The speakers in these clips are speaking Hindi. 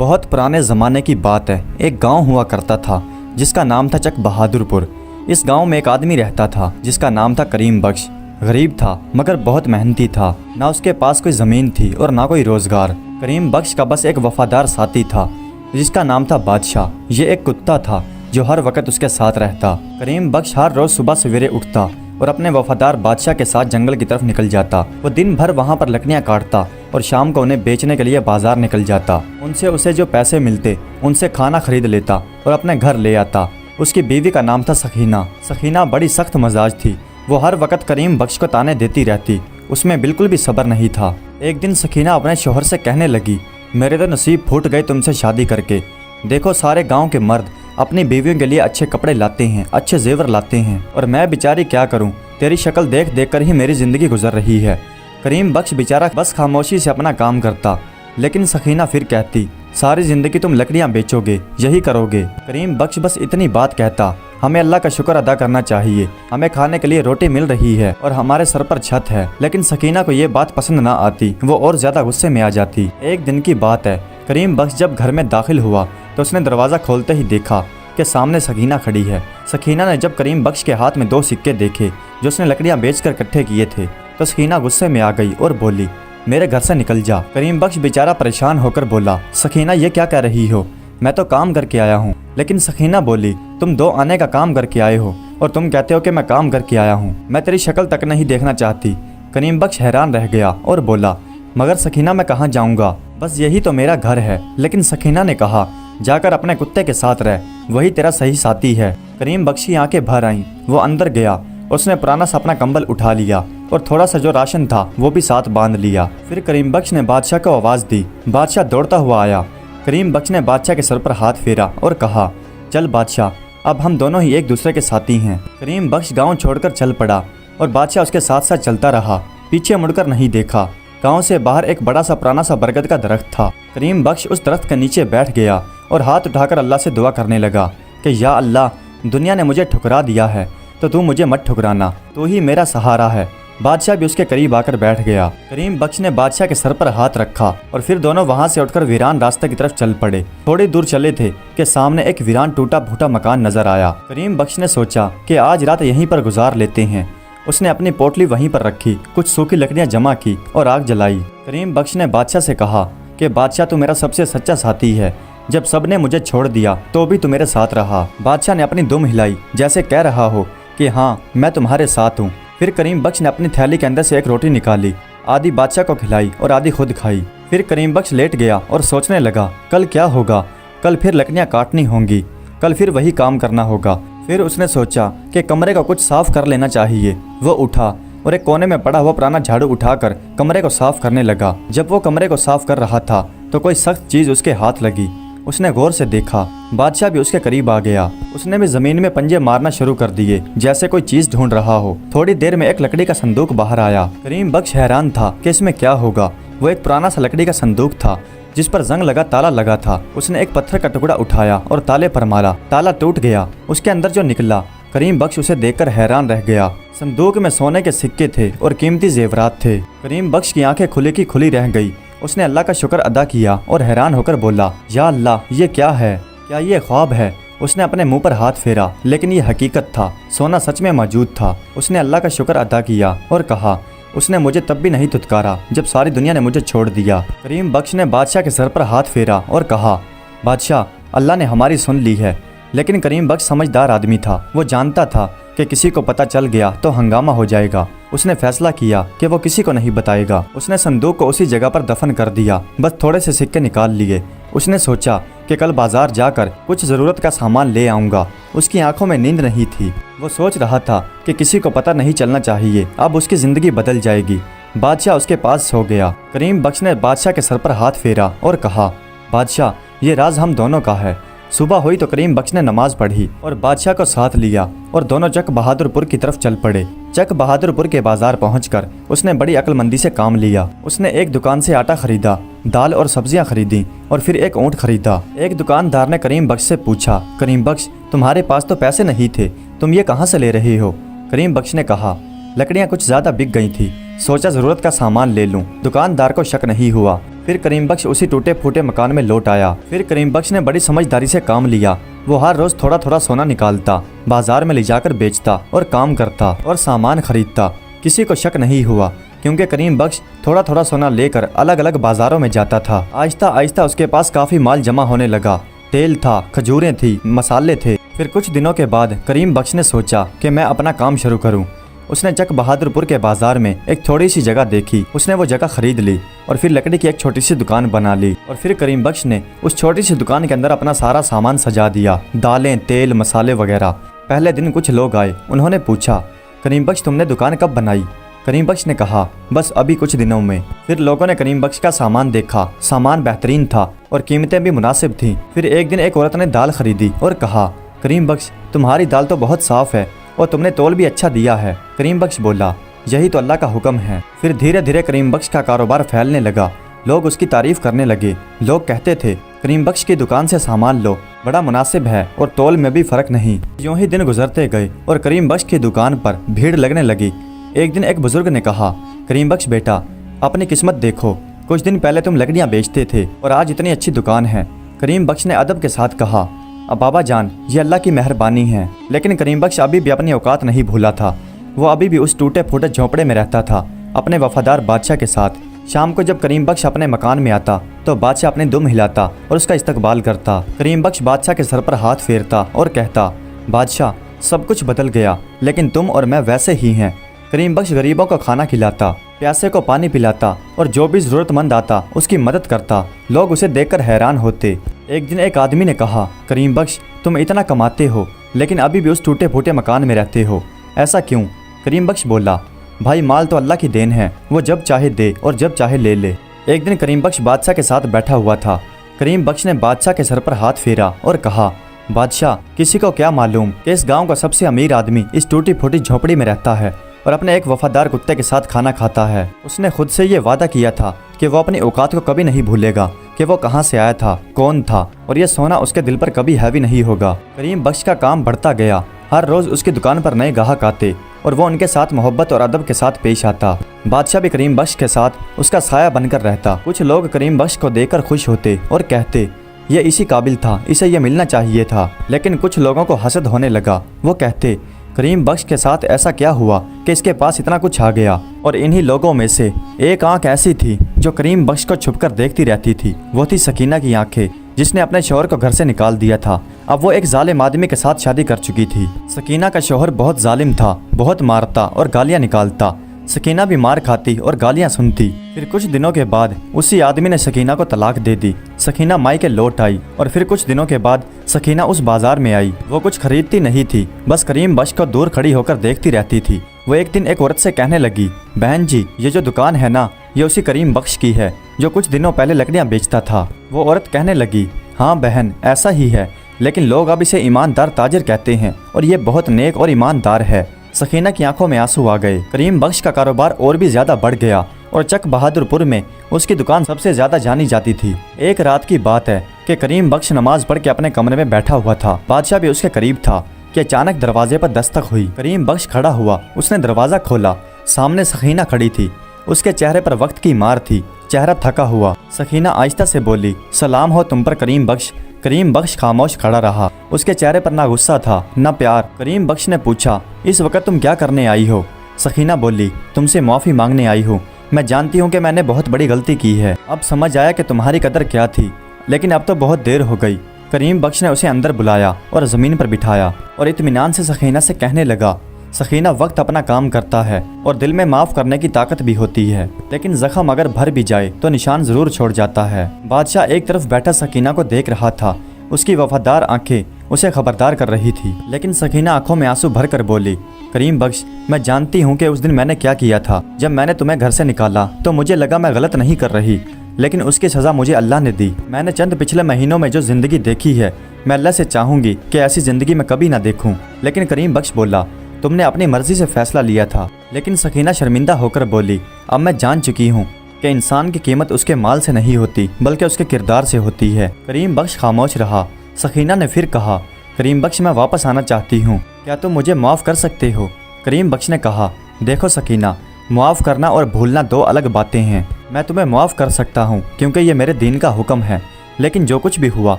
बहुत पुराने ज़माने की बात है। एक गांव हुआ करता था जिसका नाम था चक बहादुरपुर। इस गांव में एक आदमी रहता था जिसका नाम था करीम बख्श। गरीब था मगर बहुत मेहनती था। ना उसके पास कोई ज़मीन थी और ना कोई रोज़गार। करीम बख्श का बस एक वफादार साथी था जिसका नाम था बादशाह। ये एक कुत्ता था जो हर वक्त उसके साथ रहता। करीम बख्श हर रोज़ सुबह सवेरे उठता और अपने वफादार बादशाह के साथ जंगल की तरफ निकल जाता। वो दिन भर वहाँ पर लकड़ियाँ काटता और शाम को उन्हें बेचने के लिए बाजार निकल जाता। उनसे उसे जो पैसे मिलते उनसे खाना खरीद लेता और अपने घर ले आता। उसकी बीवी का नाम था सकीना। सकीना बड़ी सख्त मजाज थी। वो हर वक्त करीम बख्श को ताने देती रहती। उसमें बिल्कुल भी सब्र नहीं था। एक दिन सकीना अपने शोहर से कहने लगी, मेरे तो नसीब फूट गए तुमसे शादी करके। देखो सारे गाँव के मर्द अपनी बीवियों के लिए अच्छे कपड़े लाते हैं, अच्छे जेवर लाते हैं, और मैं बेचारी क्या करूं? तेरी शक्ल देख देख कर ही मेरी ज़िंदगी गुजर रही है। करीम बख्श बेचारा बस खामोशी से अपना काम करता, लेकिन सकीना फिर कहती, सारी ज़िंदगी तुम लकड़ियां बेचोगे, यही करोगे। करीम बख्श बस इतनी बात कहता, हमें अल्लाह का शुक्र अदा करना चाहिए, हमें खाने के लिए रोटी मिल रही है और हमारे सर पर छत है। लेकिन सकीना को ये बात पसंद ना आती। वो और ज़्यादा गुस्से में आ जाती। एक दिन की बात है, करीम बख्श जब घर में दाखिल हुआ तो उसने दरवाज़ा खोलते ही देखा कि सामने सकीना खड़ी है। सकीना ने जब करीम बख्श के हाथ में 2 सिक्के देखे जो उसने लकड़ियां बेचकर इकट्ठे किए थे तो सकीना गुस्से में आ गई और बोली, मेरे घर से निकल जा। करीम बख्श बेचारा परेशान होकर बोला, सकीना ये क्या कह रही हो? मैं तो काम करके आया हूँ। लेकिन सकीना बोली, तुम 2 आने का काम करके आए हो और तुम कहते हो कि मैं काम करके आया हूँ। मैं तेरी शक्ल तक नहीं देखना चाहती। करीम बख्श हैरान रह गया और बोला, मगर सकीना मैं कहाँ जाऊँगा? बस यही तो मेरा घर है। लेकिन सकीना ने कहा, जाकर अपने कुत्ते के साथ रह, वही तेरा सही साथी है। करीम बख्श की आंखें भर आईं। वो अंदर गया, उसने पुराना सा अपना कंबल उठा लिया और थोड़ा सा जो राशन था वो भी साथ बांध लिया। फिर करीम बख्श ने बादशाह को आवाज़ दी। बादशाह दौड़ता हुआ आया। करीम बख्श ने बादशाह के सर पर हाथ फेरा और कहा, चल बादशाह, अब हम दोनों ही एक दूसरे के साथी हैं। करीम बख्श गाँव छोड़कर चल पड़ा और बादशाह उसके साथ साथ चलता रहा। पीछे मुड़कर नहीं देखा। गाँव से बाहर एक बड़ा सा पुराना सा बरगद का दरख्त था। करीम बख्श उस दरख्त के नीचे बैठ गया और हाथ उठाकर अल्लाह से दुआ करने लगा कि या अल्लाह, दुनिया ने मुझे ठुकरा दिया है तो तू मुझे मत ठुकराना, तू ही मेरा सहारा है। बादशाह भी उसके करीब आकर बैठ गया। करीम बख्श ने बादशाह के सर पर हाथ रखा और फिर दोनों वहां से उठकर वीरान रास्ते की तरफ चल पड़े। थोड़ी दूर चले थे कि सामने एक वीरान टूटा फूटा मकान नजर आया। करीम बख्श ने सोचा कि आज रात यहीं पर गुजार लेते हैं। उसने अपनी पोटली वहीं पर रखी, कुछ सूखी लकड़ियां जमा की और आग जलाई। करीम बख्श ने बादशाह से कहा कि बादशाह तू मेरा सबसे सच्चा साथी है। जब सबने मुझे छोड़ दिया तो भी तू मेरे साथ रहा। बादशाह ने अपनी दुम हिलाई जैसे कह रहा हो कि हाँ मैं तुम्हारे साथ हूँ। फिर करीम बख्श ने अपनी थैली के अंदर से एक रोटी निकाली, आधी बादशाह को खिलाई और आधी खुद खाई। फिर करीम बख्श लेट गया और सोचने लगा, कल क्या होगा? कल फिर लकड़ियाँ काटनी होंगी, कल फिर वही काम करना होगा। फिर उसने सोचा कि कमरे को कुछ साफ कर लेना चाहिए। वो उठा और एक कोने में पड़ा हुआ पुराना झाड़ू उठाकर कमरे को साफ करने लगा। जब वो कमरे को साफ कर रहा था तो कोई सख्त चीज उसके हाथ लगी। उसने गौर से देखा। बादशाह भी उसके करीब आ गया। उसने भी जमीन में पंजे मारना शुरू कर दिए जैसे कोई चीज ढूंढ रहा हो। थोड़ी देर में एक लकड़ी का संदूक बाहर आया। करीम बख्श हैरान था कि इसमें क्या होगा। वो एक पुराना सा लकड़ी का संदूक था जिस पर जंग लगा ताला लगा था। उसने एक पत्थर का टुकड़ा उठाया और ताले पर मारा। ताला टूट गया। उसके अंदर जो निकला, करीम बख्श उसे देखकर हैरान रह गया। संदूक में सोने के सिक्के थे और कीमती जेवरात थे। करीम बख्श की आंखें खुली की खुली रह गई। उसने अल्लाह का शुक्र अदा किया और हैरान होकर बोला, या अल्लाह, ये क्या है? क्या ये ख्वाब है? उसने अपने मुंह पर हाथ फेरा, लेकिन ये हकीकत था। सोना सच में मौजूद था। उसने अल्लाह का शुक्र अदा किया और कहा, उसने मुझे तब भी नहीं धुतकारा जब सारी दुनिया ने मुझे छोड़ दिया। करीम बख्श ने बादशाह के सर पर हाथ फेरा और कहा, बादशाह, अल्लाह ने हमारी सुन ली है। लेकिन करीम बख्श समझदार आदमी था। वो जानता था कि किसी को पता चल गया तो हंगामा हो जाएगा। उसने फैसला किया कि वो किसी को नहीं बताएगा। उसने संदूक को उसी जगह पर दफन कर दिया, बस थोड़े से सिक्के निकाल लिए। उसने सोचा कि कल बाजार जाकर कुछ ज़रूरत का सामान ले आऊँगा। उसकी आंखों में नींद नहीं थी। वो सोच रहा था कि किसी को पता नहीं चलना चाहिए, अब उसकी ज़िंदगी बदल जाएगी। बादशाह उसके पास सो गया। करीम बख्श ने बादशाह के सर पर हाथ फेरा और कहा, बादशाह, ये राज हम दोनों का है। सुबह हुई तो करीम बख्श ने नमाज पढ़ी और बादशाह को साथ लिया और दोनों चक बहादुरपुर की तरफ चल पड़े। चक बहादुरपुर के बाजार पहुंचकर उसने बड़ी अक्लमंदी से काम लिया। उसने एक दुकान से आटा खरीदा, दाल और सब्जियां खरीदी और फिर एक ऊँट खरीदा। एक दुकानदार ने करीम बख्श से पूछा, करीम बख्श, तुम्हारे पास तो पैसे नहीं थे, तुम ये कहाँ से ले रहे हो? करीम बख्श ने कहा, लकड़ियाँ कुछ ज़्यादा बिक गई थी, सोचा ज़रूरत का सामान ले लूँ। दुकानदार को शक नहीं हुआ। फिर करीम बख्श उसी टूटे फूटे मकान में लौट आया। फिर करीम बख्श ने बड़ी समझदारी से काम लिया। वो हर रोज थोड़ा थोड़ा सोना निकालता, बाजार में ले जाकर बेचता और काम करता और सामान खरीदता। किसी को शक नहीं हुआ क्योंकि करीम बख्श थोड़ा थोड़ा सोना लेकर अलग अलग बाजारों में जाता था। आहिस्ता आहिस्ता उसके पास काफी माल जमा होने लगा। तेल था, खजूरें थी, मसाले थे। फिर कुछ दिनों के बाद करीम बख्श ने सोचा कि मैं अपना काम शुरू करूं। उसने चक बहादुरपुर के बाजार में एक थोड़ी सी जगह देखी। उसने वो जगह खरीद ली और फिर लकड़ी की एक छोटी सी दुकान बना ली। और फिर करीम बख्श ने उस छोटी सी दुकान के अंदर अपना सारा सामान सजा दिया, दालें, तेल, मसाले वगैरह। पहले दिन कुछ लोग आए। उन्होंने पूछा, करीम बख्श तुमने दुकान कब बनाई? करीम बख्श ने कहा, बस अभी कुछ दिनों में। फिर लोगों ने करीम बख्श का सामान देखा। सामान बेहतरीन था और कीमतें भी मुनासिब थीं। फिर एक दिन एक औरत ने दाल खरीदी और कहा, करीम बख्श तुम्हारी दाल तो बहुत साफ है और तुमने तोल भी अच्छा दिया है। करीम बख्श बोला, यही तो अल्लाह का हुक्म है। फिर धीरे धीरे करीम बख्श का कारोबार फैलने लगा। लोग उसकी तारीफ करने लगे। लोग कहते थे, करीम बख्श की दुकान से सामान लो, बड़ा मुनासिब है और तोल में भी फर्क नहीं। यूं ही दिन गुजरते गए और करीम बख्श की दुकान पर भीड़ लगने लगी। एक दिन एक बुजुर्ग ने कहा, करीम बख्श बेटा, अपनी किस्मत देखो, कुछ दिन पहले तुम लकड़ियां बेचते थे और आज इतनी अच्छी दुकान है। करीम बख्श ने अदब के साथ कहा, अब बाबा जान, ये अल्लाह की मेहरबानी है। लेकिन करीम बख्श अभी भी अपनी औकात नहीं भूला था। वो अभी भी उस टूटे फूटे झोंपड़े में रहता था अपने वफादार बादशाह के साथ। शाम को जब करीम बख्श अपने मकान में आता तो बादशाह अपनी दुम हिलाता और उसका इस्तकबाल करता। करीम बख्श बादशाह के सर पर हाथ फेरता और कहता, बादशाह सब कुछ बदल गया लेकिन तुम और मैं वैसे ही हैं। करीम बख्श गरीबों को खाना खिलाता, प्यासे को पानी पिलाता और जो भी जरूरतमंद आता उसकी मदद करता। लोग उसे देखकर हैरान होते। एक दिन एक आदमी ने कहा, करीम बख्श तुम इतना कमाते हो लेकिन अभी भी उस टूटे फूटे मकान में रहते हो, ऐसा क्यों? करीम बख्श बोला, भाई माल तो अल्लाह की देन है, वो जब चाहे दे और जब चाहे ले ले। एक दिन करीम बख्श बादशाह के साथ बैठा हुआ था। करीम बख्श ने बादशाह के सर पर हाथ फेरा और कहा, बादशाह किसी को क्या मालूम कि इस गांव का सबसे अमीर आदमी इस टूटी फूटी झोपड़ी में रहता है और अपने एक वफादार कुत्ते के साथ खाना खाता है। उसने खुद से ये वादा किया था कि वो अपनी औकात को कभी नहीं भूलेगा, कि वो कहाँ से आया था, कौन था, और ये सोना उसके दिल पर कभी हैवी नहीं होगा। करीम बख्श का काम बढ़ता गया। हर रोज उसकी दुकान पर नए ग्राहक आते और वो उनके साथ मोहब्बत और अदब के साथ पेश आता। बादशाह भी करीम बख्श के साथ उसका साया बनकर रहता। कुछ लोग करीम बख्श को देखकर खुश होते और कहते, ये इसी काबिल था, इसे ये मिलना चाहिए था। लेकिन कुछ लोगों को हसद होने लगा। वो कहते, करीम बख्श के साथ ऐसा क्या हुआ कि इसके पास इतना कुछ आ गया। और इन्हीं लोगों में से एक आंख ऐसी थी जो करीम बख्श को छुपकर देखती रहती थी। वो थी सकीना की आंखें, जिसने अपने शौहर को घर से निकाल दिया था। अब वो एक जालिम आदमी के साथ शादी कर चुकी थी। सकीना का शौहर बहुत जालिम था, बहुत मारता और गालियां निकालता। सकीना भी मार खाती और गालियां सुनती। फिर कुछ दिनों के बाद उसी आदमी ने सकीना को तलाक दे दी। सकीना मायके लौट आई और फिर कुछ दिनों के बाद सकीना उस बाजार में आई। वो कुछ खरीदती नहीं थी, बस करीम बख्श को दूर खड़ी होकर देखती रहती थी। वो एक दिन एक औरत से कहने लगी, बहन जी ये जो दुकान है ना, ये उसी करीम बख्श की है जो कुछ दिनों पहले लकड़ियां बेचता था। वो औरत कहने लगी, हाँ बहन ऐसा ही है, लेकिन लोग अब इसे ईमानदार ताजिर कहते हैं और ये बहुत नेक और ईमानदार है। सकीना की आंखों में आंसू आ गए। करीम बख्श का कारोबार और भी ज्यादा बढ़ गया और चक बहादुरपुर में उसकी दुकान सबसे ज्यादा जानी जाती थी। एक रात की बात है कि करीम बख्श नमाज पढ़ के अपने कमरे में बैठा हुआ था। बादशाह भी उसके करीब था कि अचानक दरवाजे पर दस्तक हुई। करीम बख्श खड़ा हुआ। उसने दरवाजा खोला। सामने सकीना खड़ी थी। उसके चेहरे पर वक्त की मार थी, चेहरा थका हुआ। सकीना आहिस्ता से बोली, सलाम हो तुम पर करीम बख्श। करीम बख्श खामोश खड़ा रहा। उसके चेहरे पर ना गुस्सा था ना प्यार। करीम बख्श ने पूछा, इस वक्त तुम क्या करने आई हो? सकीना बोली, तुमसे माफ़ी मांगने आई हूँ। मैं जानती हूँ कि मैंने बहुत बड़ी गलती की है। अब समझ आया कि तुम्हारी कदर क्या थी, लेकिन अब तो बहुत देर हो गई। करीम बख्श ने उसे अंदर बुलाया और ज़मीन पर बिठाया और इत्मीनान से सकीना से कहने लगा, सकीना वक्त अपना काम करता है और दिल में माफ़ करने की ताकत भी होती है, लेकिन जख्म अगर भर भी जाए तो निशान ज़रूर छोड़ जाता है। बादशाह एक तरफ बैठा सकीना को देख रहा था। उसकी वफादार आंखें उसे खबरदार कर रही थी, लेकिन सकीना आंखों में आंसू भर कर बोली, करीम बख्श मैं जानती हूँ कि उस दिन मैंने क्या किया था। जब मैंने तुम्हें घर से निकाला तो मुझे लगा मैं गलत नहीं कर रही, लेकिन उसकी सज़ा मुझे अल्लाह ने दी। मैंने चंद पिछले महीनों में जो ज़िंदगी देखी है, मैं अल्लाह से चाहूँगी कि ऐसी ज़िंदगी मैं कभी ना देखूँ। लेकिन करीम बख्श बोला, तुमने अपनी मर्जी से फैसला लिया था। लेकिन सकीना शर्मिंदा होकर बोली, अब मैं जान चुकी हूँ कि इंसान की कीमत उसके माल से नहीं होती बल्कि उसके किरदार से होती है। करीम बख्श खामोश रहा। सकीना ने फिर कहा, करीम बख्श मैं वापस आना चाहती हूँ, क्या तुम मुझे माफ़ कर सकते हो? करीम बख्श ने कहा, देखो सकीना, मुआफ़ करना और भूलना दो अलग बातें हैं। मैं तुम्हें मुआफ़ कर सकता हूँ क्योंकि ये मेरे दीन का हुक्म है, लेकिन जो कुछ भी हुआ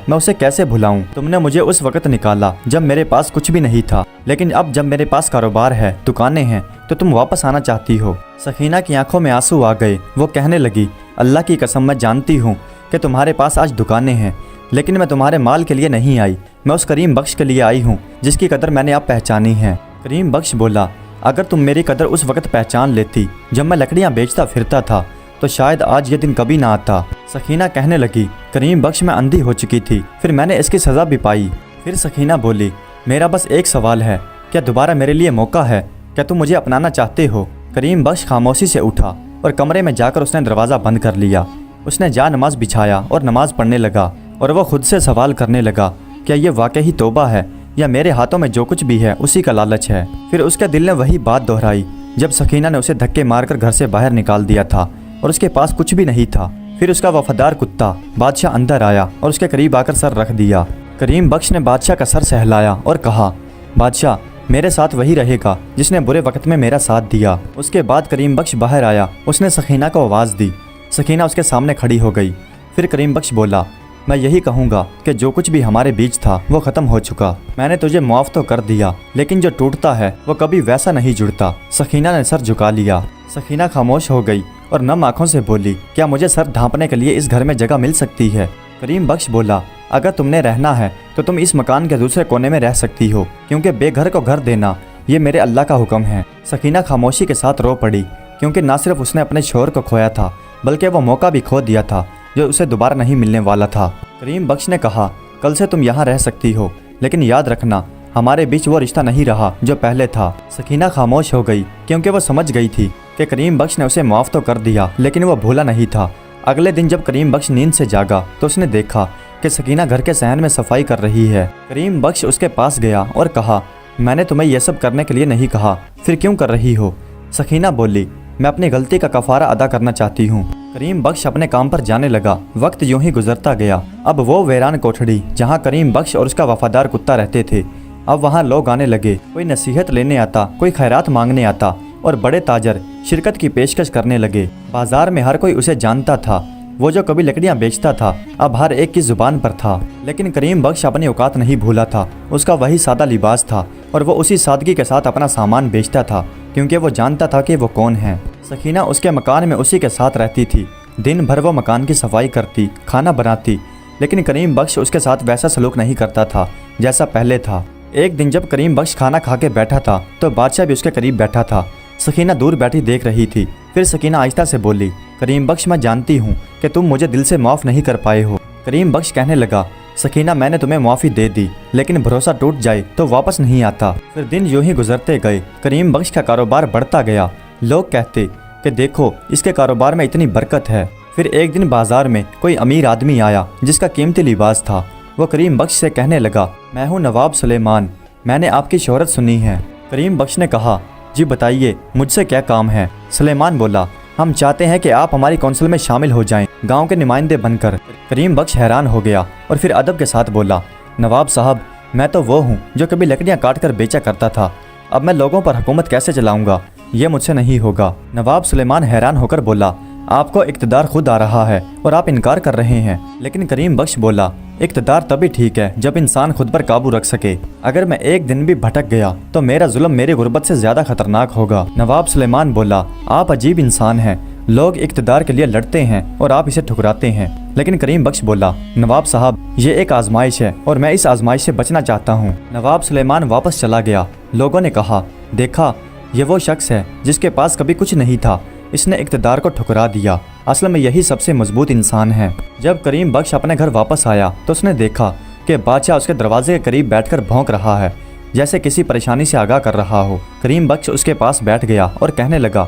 मैं उसे कैसे भुलाऊं। तुमने मुझे उस वक्त निकाला जब मेरे पास कुछ भी नहीं था, लेकिन अब जब मेरे पास कारोबार है, दुकानें हैं, तो तुम वापस आना चाहती हो। सकीना की आंखों में आंसू आ गए। वो कहने लगी, अल्लाह की कसम मैं जानती हूँ कि तुम्हारे पास आज दुकानें हैं, लेकिन मैं तुम्हारे माल के लिए नहीं आई, मैं उस करीम बख्श के लिए आई हूँ जिसकी कदर मैंने अब पहचानी है। करीम बख्श बोला, अगर तुम मेरी कदर उस वक्त पहचान लेती जब मैं लकड़ियाँ बेचता फिरता था तो शायद आज ये दिन कभी ना आता। सकीना कहने लगी, करीम बख्श मैं अंधी हो चुकी थी, फिर मैंने इसकी सज़ा भी पाई। फिर सकीना बोली, मेरा बस एक सवाल है, क्या दोबारा मेरे लिए मौका है? क्या तुम मुझे अपनाना चाहते हो? करीम बख्श खामोशी से उठा और कमरे में जाकर उसने दरवाज़ा बंद कर लिया। उसने जा नमाज बिछाया और नमाज पढ़ने लगा और वह खुद से सवाल करने लगा, क्या ये वाकई तौबा है या मेरे हाथों में जो कुछ भी है उसी का लालच है? फिर उसके दिल ने वही बात दोहराई जब सकीना ने उसे धक्के मारकर घर से बाहर निकाल दिया था और उसके पास कुछ भी नहीं था। फिर उसका वफादार कुत्ता बादशाह अंदर आया और उसके करीब आकर सर रख दिया। करीम बख्श ने बादशाह का सर सहलाया और कहा, बादशाह मेरे साथ वही रहेगा जिसने बुरे वक्त में मेरा साथ दिया। उसके बाद करीम बख्श बाहर आया। उसने सकीना को आवाज़ दी। सकीना उसके सामने खड़ी हो गई। फिर करीम बख्श बोला, मैं यही कहूँगा कि जो कुछ भी हमारे बीच था वो ख़त्म हो चुका। मैंने तुझे मुआफ़ तो कर दिया, लेकिन जो टूटता है वो कभी वैसा नहीं जुड़ता। सकीना ने सर झुका लिया। सकीना खामोश हो गई और नम आंखों से बोली, क्या मुझे सर ढांपने के लिए इस घर में जगह मिल सकती है? करीम बख्श बोला, अगर तुमने रहना है तो तुम इस मकान के दूसरे कोने में रह सकती हो, क्योंकि बेघर को घर देना ये मेरे अल्लाह का हुक्म है। सकीना खामोशी के साथ रो पड़ी, क्योंकि ना सिर्फ उसने अपने शोहर को खोया था बल्कि वो मौका भी खो दिया था जो उसे दोबारा नहीं मिलने वाला था। करीम बख्श ने कहा, कल से तुम यहाँ रह सकती हो, लेकिन याद रखना हमारे बीच वो रिश्ता नहीं रहा जो पहले था। सकीना खामोश हो गई, क्योंकि वो समझ गई थी कि करीम बख्श ने उसे माफ़ तो कर दिया, लेकिन वो भूला नहीं था। अगले दिन जब करीम बख्श नींद से जागा तो उसने देखा कि सकीना घर के सहन में सफाई कर रही है। करीम बख्श उसके पास गया और कहा, मैंने तुम्हें यह सब करने के लिए नहीं कहा, फिर क्यों कर रही हो? सकीना बोली, मैं अपनी गलती का कफारा अदा करना चाहती हूँ। करीम बख्श अपने काम पर जाने लगा। वक्त यूं ही गुजरता गया। अब वो वीरान कोठड़ी जहाँ करीम बख्श और उसका वफादार कुत्ता रहते थे, अब वहाँ लोग आने लगे। कोई नसीहत लेने आता, कोई खैरात मांगने आता और बड़े ताजर शिरकत की पेशकश करने लगे। बाजार में हर कोई उसे जानता था। वो जो कभी लकड़ियाँ बेचता था अब हर एक की जुबान पर था। लेकिन करीम बख्श अपनी औकात नहीं भूला था। उसका वही सादा लिबास था और वो उसी सादगी के साथ अपना सामान बेचता था, क्योंकि वो जानता था कि वो कौन है। सकीना उसके मकान में उसी के साथ रहती थी। दिन भर वो मकान की सफाई करती, खाना बनाती, लेकिन करीम बख्श उसके साथ वैसा सलूक नहीं करता था जैसा पहले था। एक दिन जब करीम बख्श खाना खा के बैठा था तो बादशाह भी उसके करीब बैठा था। सकीना दूर बैठी देख रही थी। फिर सकीना आहिस्ता से बोली, करीम बख्श मैं जानती हूँ कि तुम मुझे दिल से माफ़ नहीं कर पाए हो। करीम बख्श कहने लगा, सकीना मैंने तुम्हें माफ़ी दे दी, लेकिन भरोसा टूट जाए तो वापस नहीं आता। फिर दिन यूं ही गुजरते गए। करीम बख्श का कारोबार बढ़ता गया। लोग कहते कि देखो इसके कारोबार में इतनी बरकत है। फिर एक दिन बाजार में कोई अमीर आदमी आया जिसका कीमती लिबास था। वो करीम बख्श से कहने लगा, मैं हूँ नवाब सुलेमान, मैंने आपकी शोहरत सुनी है। करीम बख्श ने कहा, जी बताइए मुझसे क्या काम है? सुलेमान बोला, हम चाहते हैं कि आप हमारी कौंसिल में शामिल हो जाएं, गांव के नुमाइंदे बनकर। करीम बख्श हैरान हो गया और फिर अदब के साथ बोला, नवाब साहब मैं तो वो हूँ जो कभी लकड़ियाँ काट कर बेचा करता था, अब मैं लोगों पर हुकूमत कैसे चलाऊंगा? ये मुझसे नहीं होगा। नवाब सुलेमान हैरान होकर बोला, आपको इक़्तिदार खुद आ रहा है और आप इनकार कर रहे हैं। लेकिन करीम बख्श बोला, इक़्तिदार तभी ठीक है जब इंसान खुद पर काबू रख सके। अगर मैं एक दिन भी भटक गया तो मेरा जुल्म मेरी गुर्बत से ज्यादा खतरनाक होगा। नवाब सुलेमान बोला, आप अजीब इंसान हैं, लोग इक़्तिदार के लिए लड़ते हैं और आप इसे ठुकराते हैं। लेकिन करीम बख्श बोला, नवाब साहब ये एक आजमाइश है और मैं इस आजमाइश से बचना चाहता हूँ। नवाब सुलेमान वापस चला गया। लोगों ने कहा, देखा ये वो शख्स है जिसके पास कभी कुछ नहीं था, इसने इक़्तिदार को ठुकरा दिया। असल में यही सबसे मजबूत इंसान है। जब करीम बख्श अपने घर वापस आया तो उसने देखा कि बादशाह उसके दरवाजे के करीब बैठकर भौंक रहा है, जैसे किसी परेशानी से आगाह कर रहा हो। करीम बख्श उसके पास बैठ गया और कहने लगा,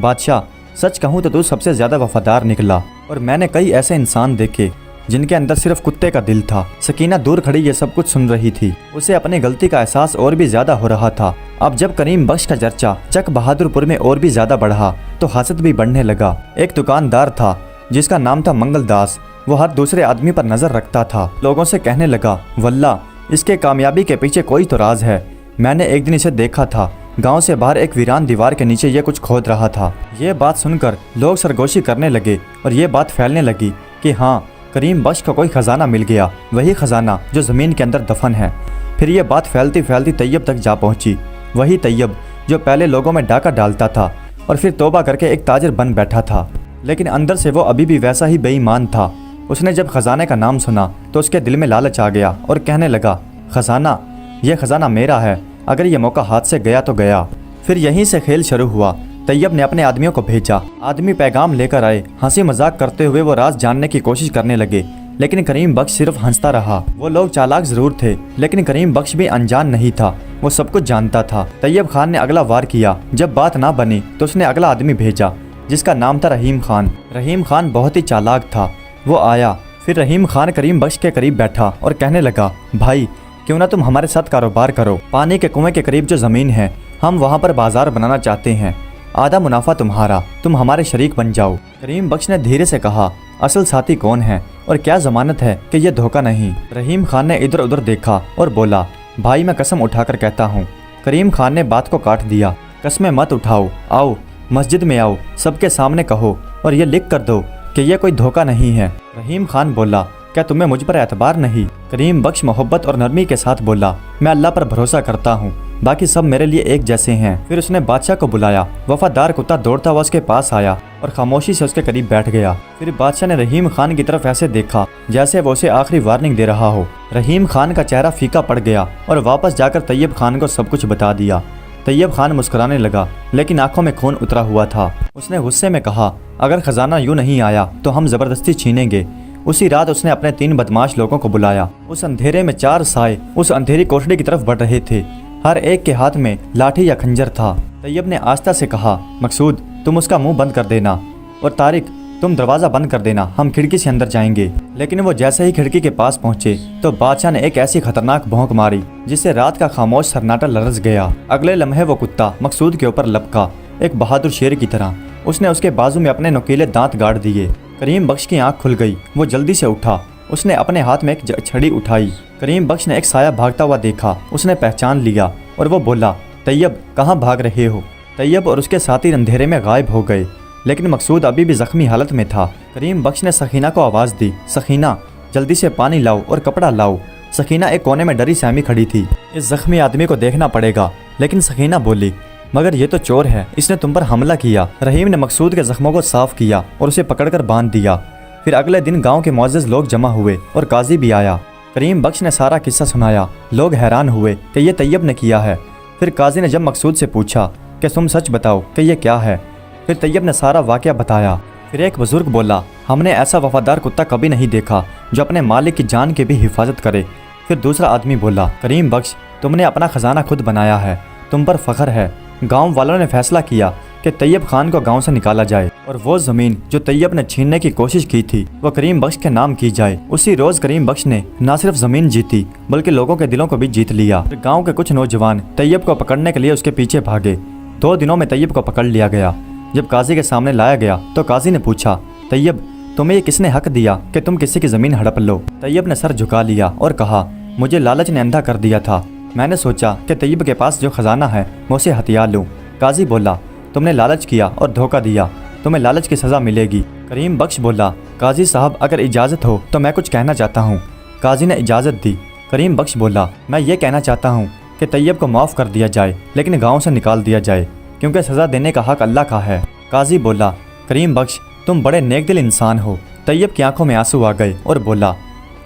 बादशाह सच कहूँ तो तू सबसे ज़्यादा वफादार निकला और मैंने कई ऐसे इंसान देखे जिनके अंदर सिर्फ कुत्ते का दिल था। सकीना दूर खड़ी ये सब कुछ सुन रही थी। उसे अपनी गलती का एहसास और भी ज्यादा हो रहा था। अब जब करीम बख्श का चर्चा चक बहादुरपुर में और भी ज्यादा बढ़ा तो हसद भी बढ़ने लगा। एक दुकानदार था जिसका नाम था मंगलदास। वो हर दूसरे आदमी पर नजर रखता था। लोगों से कहने लगा, वल्लाह इसके कामयाबी के पीछे कोई तो राज है। मैंने एक दिन इसे देखा था गांव से बाहर एक वीरान दीवार के नीचे ये कुछ खोद रहा था। ये बात सुनकर लोग सरगोशी करने लगे और ये बात फैलने लगी कि हाँ, करीम बख्श को कोई खजाना मिल गया, वही खजाना जो ज़मीन के अंदर दफन है। फिर ये बात फैलती फैलती तैयब तक जा पहुंची। वही तैयब जो पहले लोगों में डाका डालता था और फिर तौबा करके एक ताजिर बन बैठा था, लेकिन अंदर से वो अभी भी वैसा ही बेईमान था। उसने जब खजाने का नाम सुना तो उसके दिल में लालच आ गया और कहने लगा, खजाना, यह खजाना मेरा है, अगर ये मौका हाथ से गया तो गया। फिर यहीं से खेल शुरू हुआ। तैयब ने अपने आदमियों को भेजा। आदमी पैगाम लेकर आए। हंसी मजाक करते हुए वो राज जानने की कोशिश करने लगे, लेकिन करीम बख्श सिर्फ हंसता रहा। वो लोग चालाक जरूर थे, लेकिन करीम बख्श भी अनजान नहीं था, वो सब कुछ जानता था। तैयब खान ने अगला वार किया। जब बात ना बनी तो उसने अगला आदमी भेजा, जिसका नाम था रहीम खान। रहीम खान बहुत ही चालाक था। वो आया। फिर रहीम खान करीम बख्श के करीब बैठा और कहने लगा, भाई, क्यों ना तुम हमारे साथ कारोबार करो। पानी के कुएं के करीब जो ज़मीन है, हम वहाँ पर बाजार बनाना चाहते हैं। आधा मुनाफा तुम्हारा, तुम हमारे शरीक बन जाओ। करीम बख्श ने धीरे से कहा, असल साथी कौन है और क्या जमानत है कि यह धोखा नहीं। रहीम खान ने इधर उधर देखा और बोला, भाई, मैं कसम उठाकर कहता हूँ। करीम खान ने बात को काट दिया, कस्में मत उठाओ, आओ मस्जिद में आओ, सबके सामने कहो और ये लिख कर दो कि यह कोई धोखा नहीं है। रहीम खान बोला, क्या तुम्हें मुझ पर एतबार नहीं? करीम बख्श मोहब्बत और नरमी के साथ बोला, मैं अल्लाह पर भरोसा करता हूँ, बाकी सब मेरे लिए एक जैसे हैं। फिर उसने बादशाह को बुलाया। वफादार कुत्ता दौड़ता हुआ उसके पास आया और खामोशी से उसके करीब बैठ गया। फिर बादशाह ने रहीम खान की तरफ ऐसे देखा जैसे वो उसे आखिरी वार्निंग दे रहा हो। रहीम खान का चेहरा फीका पड़ गया और वापस जाकर तैयब खान को सब कुछ बता दिया। तैयब खान मुस्कुराने लगा, लेकिन आंखों में खून उतरा हुआ था। उसने गुस्से में कहा, अगर खजाना यूं नहीं आया तो हम जबरदस्ती छीनेंगे। उसी रात उसने अपने 3 बदमाश लोगों को बुलाया। उस अंधेरे में 4 साए उस अंधेरी कोठरी की तरफ बढ़ रहे थे। हर एक के हाथ में लाठी या खंजर था। तैयब ने आस्था से कहा, मकसूद, तुम उसका मुंह बंद कर देना और तारिक, तुम दरवाज़ा बंद कर देना, हम खिड़की से अंदर जाएंगे। लेकिन वो जैसे ही खिड़की के पास पहुंचे तो बादशाह ने एक ऐसी खतरनाक भौंक मारी जिससे रात का खामोश सन्नाटा लरस गया। अगले लम्हे वो कुत्ता मकसूद के ऊपर लपका, एक बहादुर शेर की तरह। उसने उसके बाजू में अपने नुकीले दांत गाड़ दिए। करीम बख्श की आंख खुल गई। वो जल्दी से उठा। उसने अपने हाथ में एक छड़ी उठाई। करीम बख्श ने एक साया भागता हुआ देखा। उसने पहचान लिया और वो बोला, तैयब, कहाँ भाग रहे हो? तैयब और उसके साथी अंधेरे में गायब हो गए, लेकिन मकसूद अभी भी जख्मी हालत में था। करीम बख्श ने सकीना को आवाज़ दी, सकीना, जल्दी से पानी लाओ और कपड़ा लाओ। सकीना एक कोने में डरी सहमी खड़ी थी। इस जख्मी आदमी को देखना पड़ेगा। लेकिन सकीना बोली, मगर ये तो चोर है, इसने तुम पर हमला किया। रहीम ने मकसूद के जख्मों को साफ किया और उसे पकड़कर बांध दिया। फिर अगले दिन गांव के मुअज़्ज़िज़ लोग जमा हुए और काजी भी आया। करीम बख्श ने सारा किस्सा सुनाया। लोग हैरान हुए कि यह तैयब ने किया है। फिर काजी ने जब मकसूद से पूछा कि तुम सच बताओ कि यह क्या है, फिर तैयब ने सारा वाक़या बताया। फिर एक बुजुर्ग बोला, हमने ऐसा वफादार कुत्ता कभी नहीं देखा जो अपने मालिक की जान की भी हिफाजत करे। फिर दूसरा आदमी बोला, करीम बख्श, तुमने अपना खजाना खुद बनाया है, तुम पर फख्र है। गांव वालों ने फैसला किया कि तैयब खान को गांव से निकाला जाए और वो ज़मीन जो तैयब ने छीनने की कोशिश की थी वो करीम बख्श के नाम की जाए। उसी रोज़ करीम बख्श ने न सिर्फ ज़मीन जीती बल्कि लोगों के दिलों को भी जीत लिया। गांव के कुछ नौजवान तैयब को पकड़ने के लिए उसके पीछे भागे। 2 दिनों में तैयब को पकड़ लिया गया। जब काजी के सामने लाया गया तो काजी ने पूछा, तैयब, तुम्हें ये किसने हक दिया कि तुम किसी की ज़मीन हड़प लो? तैयब ने सर झुका लिया और कहा, मुझे लालच ने अंधा कर दिया था। मैंने सोचा कि तैयब के पास जो खजाना है मैं उसे हथियार लूँ। काजी बोला, तुमने लालच किया और धोखा दिया, तुम्हें लालच की सज़ा मिलेगी। करीम बख्श बोला, काजी साहब, अगर इजाज़त हो तो मैं कुछ कहना चाहता हूँ। काजी ने इजाज़त दी। करीम बख्श बोला, मैं ये कहना चाहता हूँ कि तैयब को माफ़ कर दिया जाए, लेकिन गाँव से निकाल दिया जाए, क्योंकि सज़ा देने का हक अल्लाह का है। काजी बोला, करीम बख्श, तुम बड़े नेक दिल इंसान हो। तैयब की आंखों में आंसू आ गए और बोला,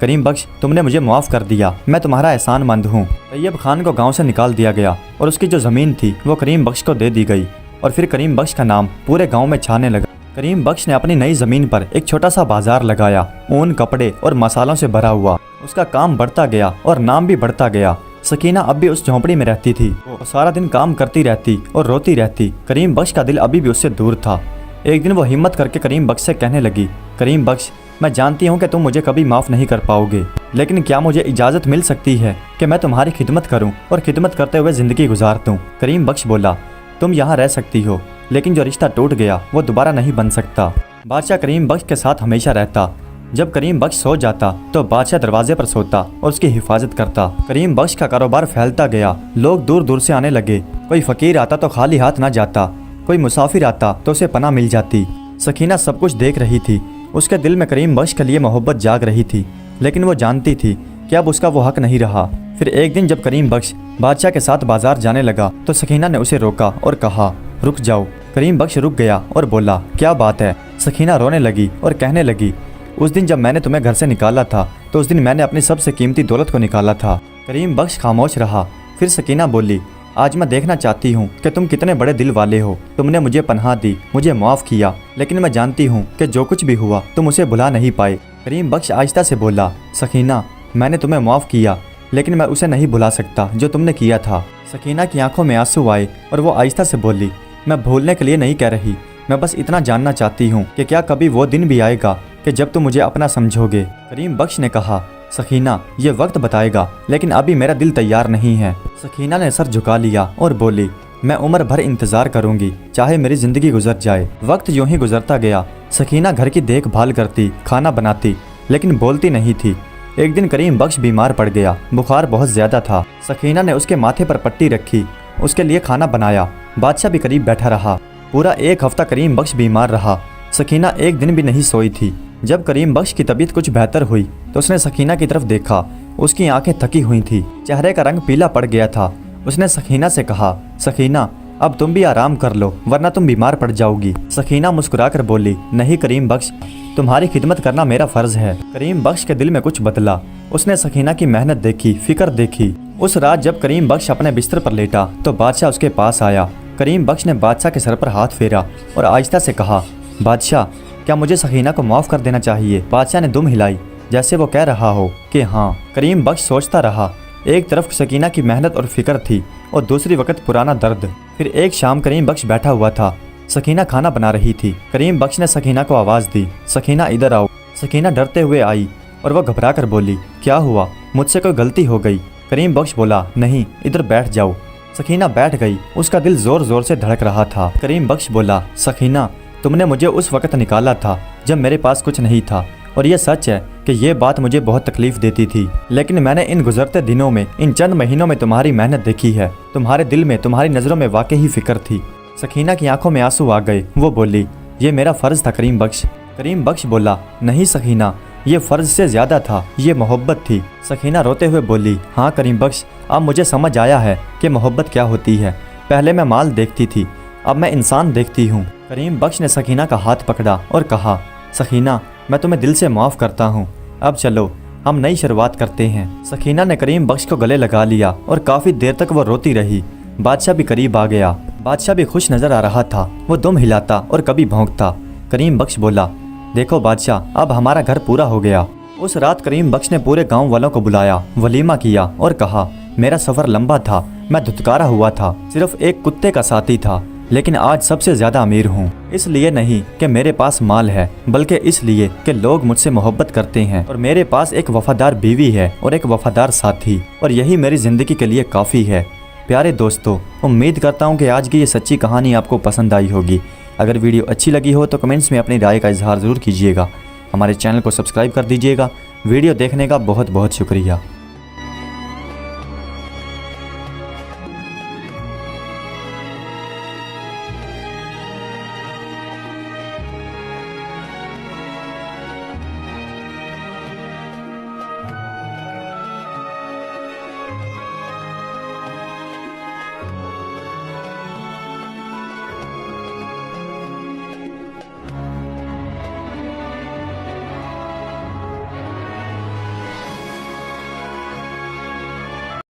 करीम बख्श, तुमने मुझे माफ़ कर दिया, मैं तुम्हारा एहसानमंद हूँ। तैयब खान को गांव से निकाल दिया गया और उसकी जो ज़मीन थी वो करीम बख्श को दे दी गई और फिर करीम बख्श का नाम पूरे गांव में छाने लगा। करीम बख्श ने अपनी नई ज़मीन पर एक छोटा सा बाजार लगाया, ऊन, कपड़े और मसालों से भरा हुआ। उसका काम बढ़ता गया और नाम भी बढ़ता गया। सकीना अब भी उस झोंपड़ी में रहती थी। वो सारा दिन काम करती रहती और रोती रहती। करीम बख्श का दिल अभी भी उससे दूर था। एक दिन वो हिम्मत करके करीम बख्श से कहने लगी, करीम बख्श, मैं जानती हूँ कि तुम मुझे कभी माफ़ नहीं कर पाओगे, लेकिन क्या मुझे इजाज़त मिल सकती है कि मैं तुम्हारी खिदमत करूँ और खिदमत करते हुए ज़िंदगी गुजार दूँ? करीम बख्श बोला, तुम यहाँ रह सकती हो, लेकिन जो रिश्ता टूट गया वो दोबारा नहीं बन सकता। बादशाह करीम बख्श के साथ हमेशा रहता। जब करीम बख्श सो जाता तो बादशाह दरवाजे पर सोता और उसकी हिफाजत करता। करीम बख्श का कारोबार फैलता गया, लोग दूर दूर से आने लगे। कोई फकीर आता तो खाली हाथ ना जाता, कोई मुसाफिर आता तो उसे पनाह मिल जाती। सकीना सब कुछ देख रही थी। उसके दिल में करीम बख्श के लिए मोहब्बत जाग रही थी, लेकिन वो जानती थी कि अब उसका वो हक नहीं रहा। फिर एक दिन जब करीम बख्श बादशाह के साथ बाजार जाने लगा तो सकीना ने उसे रोका और कहा, रुक जाओ। करीम बख्श रुक गया और बोला, क्या बात है? सकीना रोने लगी और कहने लगी, उस दिन जब मैंने तुम्हें घर से निकाला था तो उस दिन मैंने अपनी सबसे कीमती दौलत को निकाला था। करीम बख्श खामोश रहा। फिर सकीना बोली, आज मैं देखना चाहती हूँ कि तुम कितने बड़े दिल वाले हो। तुमने मुझे पनाह दी, मुझे माफ़ किया, लेकिन मैं जानती हूँ कि जो कुछ भी हुआ तुम उसे भुला नहीं पाए। करीम बख्श आहिस्ता से बोला, सकीना, मैंने तुम्हें माफ़ किया, लेकिन मैं उसे नहीं भुला सकता जो तुमने किया था। सकीना की आंखों में आंसू आए और वो आहिस्ता से बोली, मैं भूलने के लिए नहीं कह रही, मैं बस इतना जानना चाहती हूँ कि क्या कभी वो दिन भी आएगा कि जब तुम मुझे अपना समझोगे। करीम बख्श ने कहा, सकीना, ये वक्त बताएगा, लेकिन अभी मेरा दिल तैयार नहीं है। सकीना ने सर झुका लिया और बोली, मैं उम्र भर इंतजार करूंगी, चाहे मेरी जिंदगी गुजर जाए। वक्त यूं ही गुजरता गया। सकीना घर की देखभाल करती, खाना बनाती, लेकिन बोलती नहीं थी। एक दिन करीम बख्श बीमार पड़ गया, बुखार बहुत ज्यादा था। सकीना ने उसके माथे पर पट्टी रखी, उसके लिए खाना बनाया। बादशाह भी करीब बैठा रहा। पूरा एक हफ्ता करीम बख्श बीमार रहा। सकीना एक दिन भी नहीं सोई थी। जब करीम बख्श की तबीयत कुछ बेहतर हुई तो उसने सकीना की तरफ देखा। उसकी आंखें थकी हुई थी, चेहरे का रंग पीला पड़ गया था। उसने सकीना से कहा, सकीना, अब तुम भी आराम कर लो, वरना तुम बीमार पड़ जाओगी। सकीना मुस्कुराकर बोली, नहीं करीम बख्श, तुम्हारी खिदमत करना मेरा फर्ज है। करीम बख्श के दिल में कुछ बदला। उसने सकीना की मेहनत देखी, फिक्र देखी। उस रात जब करीम बख्श अपने बिस्तर पर लेटा तो बादशाह उसके पास आया। करीम बख्श ने बादशाह के सर पर हाथ फेरा और आहिस्ता से कहा, बादशाह, क्या मुझे सकीना को माफ़ कर देना चाहिए? बादशाह ने दुम हिलाई, जैसे वो कह रहा हो कि हाँ। करीम बख्श सोचता रहा। एक तरफ सकीना की मेहनत और फिक्र थी और दूसरी वक्त पुराना दर्द। फिर एक शाम करीम बख्श बैठा हुआ था। सकीना खाना बना रही थी। करीम बख्श ने सकीना को आवाज़ दी, सकीना इधर आओ। सकीना डरते हुए आई और वह घबरा कर बोली, क्या हुआ? मुझसे कोई गलती हो गई? करीम बख्श बोला, नहीं, इधर बैठ जाओ। सकीना बैठ गई। उसका दिल जोर जोर से धड़क रहा था। करीम बख्श बोला, सकीना, तुमने मुझे उस वक्त निकाला था जब मेरे पास कुछ नहीं था, और यह सच है कि यह बात मुझे बहुत तकलीफ देती थी, लेकिन मैंने इन गुजरते दिनों में, इन चंद महीनों में तुम्हारी मेहनत देखी है। तुम्हारे दिल में, तुम्हारी नज़रों में वाकई ही फिक्र थी। सकीना की आंखों में आंसू आ गए। वो बोली, ये मेरा फ़र्ज़ था करीम बख्श। करीम बख्श बोला, नहीं सकीना, ये फ़र्ज़ से ज़्यादा था, ये मोहब्बत थी। सकीना रोते हुए बोली, हाँ करीम बख्श, अब मुझे समझ आया है कि मोहब्बत क्या होती है। पहले मैं माल देखती थी, अब मैं इंसान देखती हूँ। करीम बख्श ने सकीना का हाथ पकड़ा और कहा, सकीना, मैं तुम्हें दिल से माफ़ करता हूँ। अब चलो, हम नई शुरुआत करते हैं। सकीना ने करीम बख्श को गले लगा लिया और काफ़ी देर तक वो रोती रही। बादशाह भी करीब आ गया। बादशाह भी खुश नज़र आ रहा था। वो दुम हिलाता और कभी भौंकता। करीम बख्श बोला, देखो बादशाह, अब हमारा घर पूरा हो गया। उस रात करीम बख्श ने पूरे गांव वालों को बुलाया, वलीमा किया और कहा, मेरा सफ़र लंबा था, मैं धुतकारा हुआ था, सिर्फ एक कुत्ते का साथी था, लेकिन आज सबसे ज़्यादा अमीर हूँ। इसलिए नहीं कि मेरे पास माल है, बल्कि इसलिए कि लोग मुझसे मोहब्बत करते हैं और मेरे पास एक वफादार बीवी है और एक वफादार साथी, और यही मेरी ज़िंदगी के लिए काफ़ी है। प्यारे दोस्तों, उम्मीद करता हूँ कि आज की ये सच्ची कहानी आपको पसंद आई होगी। अगर वीडियो अच्छी लगी हो तो कमेंट्स में अपनी राय का इजहार ज़रूर कीजिएगा। हमारे चैनल को सब्सक्राइब कर दीजिएगा। वीडियो देखने का बहुत बहुत शुक्रिया।